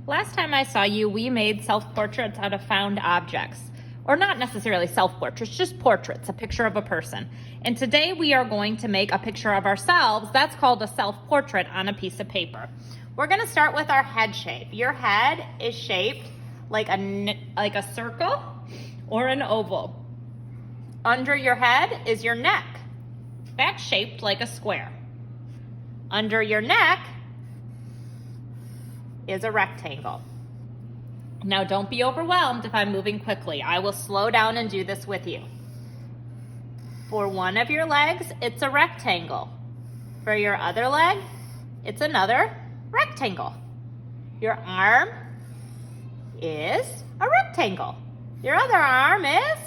Last time I saw you, we made self-portraits out of found objects. Or not necessarily self-portraits, just portraits, a picture of a person. And today we are going to make a picture of ourselves. That's called a self-portrait on a piece of paper. We're gonna start with our head shape. Your head is shaped like a circle or an oval. Under your head is your neck. That's shaped like a square. Under your neck is a rectangle. Now don't be overwhelmed if I'm moving quickly. I will slow down and do this with you. For one of your legs, it's a rectangle. For your other leg, it's another rectangle. Your arm is a rectangle. Your other arm is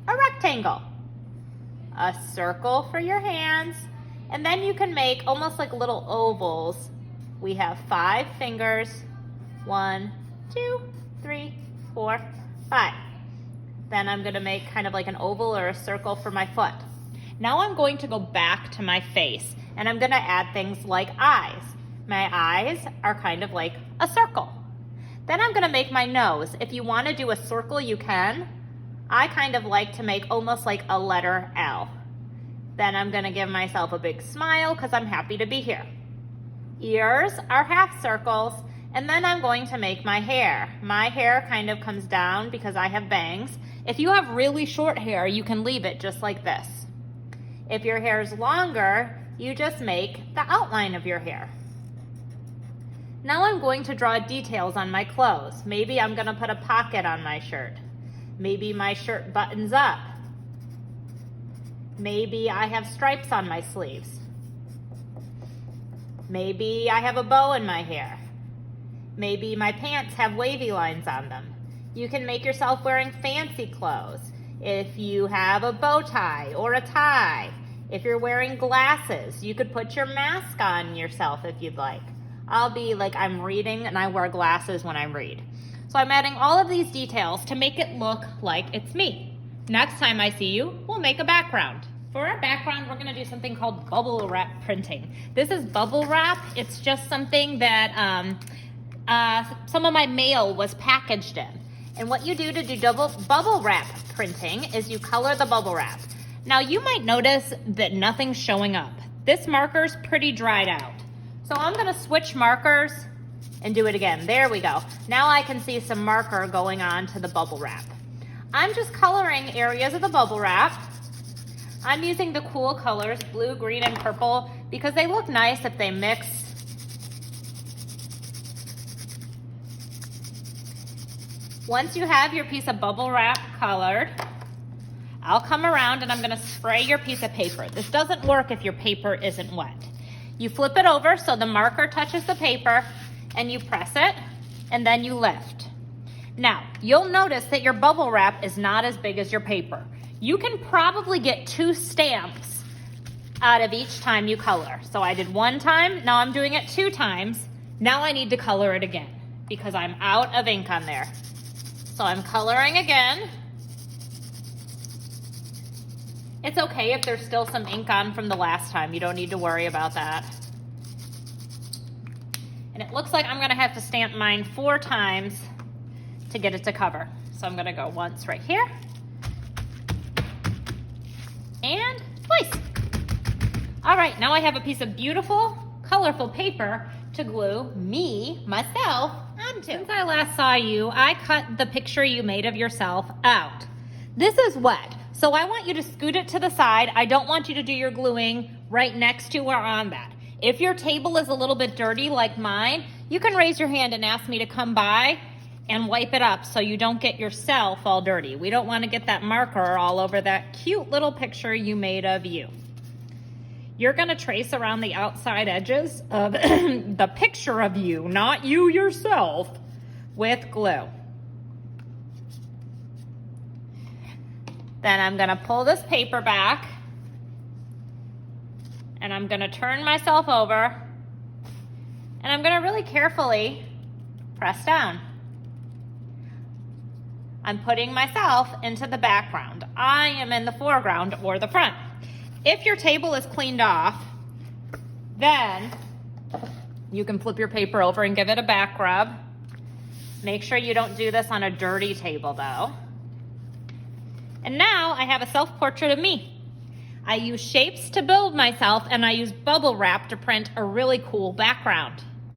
a rectangle. A circle for your hands, and then you can make almost like little ovals. We have 5 fingers. 1, 2, 3, 4, 5. Then I'm gonna make kind of like an oval or a circle for my foot. Now I'm going to go back to my face, and I'm gonna add things like eyes. My eyes are kind of like a circle. Then I'm gonna make my nose. If you wanna do a circle, you can. I kind of like to make almost like a letter L. Then I'm gonna give myself a big smile because I'm happy to be here. Ears are half circles, and then I'm going to make my hair. My hair kind of comes down because I have bangs. If you have really short hair, you can leave it just like this. If your hair is longer, you just make the outline of your hair. Now I'm going to draw details on my clothes. Maybe I'm gonna put a pocket on my shirt. Maybe my shirt buttons up. Maybe I have stripes on my sleeves. Maybe I have a bow in my hair. Maybe my pants have wavy lines on them. You can make yourself wearing fancy clothes. If you have a bow tie or a tie, if you're wearing glasses, you could put your mask on yourself if you'd like. I'll be like I'm reading and I wear glasses when I read. So I'm adding all of these details to make it look like it's me. Next time I see you, we'll make a background. For our background, we're gonna do something called bubble wrap printing. This is bubble wrap. It's just something that some of my mail was packaged in. And what you do to do bubble wrap printing is you color the bubble wrap. Now you might notice that nothing's showing up. This marker's pretty dried out. So I'm gonna switch markers and do it again. There we go. Now I can see some marker going on to the bubble wrap. I'm just coloring areas of the bubble wrap. I'm using the cool colors, blue, green, and purple, because they look nice if they mix. Once you have your piece of bubble wrap colored, I'll come around and I'm gonna spray your piece of paper. This doesn't work if your paper isn't wet. You flip it over so the marker touches the paper, and you press it, and then you lift. Now, you'll notice that your bubble wrap is not as big as your paper. You can probably get 2 stamps out of each time you color. So I did 1 time, now I'm doing it 2 times. Now I need to color it again because I'm out of ink on there. So I'm coloring again. It's okay if there's still some ink on from the last time. You don't need to worry about that. And it looks like I'm gonna have to stamp mine 4 times to get it to cover. So I'm gonna go once right here, and twice. All right, now I have a piece of beautiful, colorful paper to glue me, myself, onto. Since I last saw you, I cut the picture you made of yourself out. This is wet, so I want you to scoot it to the side. I don't want you to do your gluing right next to or on that. If your table is a little bit dirty like mine, you can raise your hand and ask me to come by and wipe it up so you don't get yourself all dirty. We don't want to get that marker all over that cute little picture you made of you. You're going to trace around the outside edges of the picture of you, not you yourself, with glue. Then I'm going to pull this paper back, and I'm going to turn myself over, and I'm going to really carefully press down. I'm putting myself into the background. I am in the foreground or the front. If your table is cleaned off, then you can flip your paper over and give it a back rub. Make sure you don't do this on a dirty table though. And now I have a self-portrait of me. I use shapes to build myself, and I use bubble wrap to print a really cool background.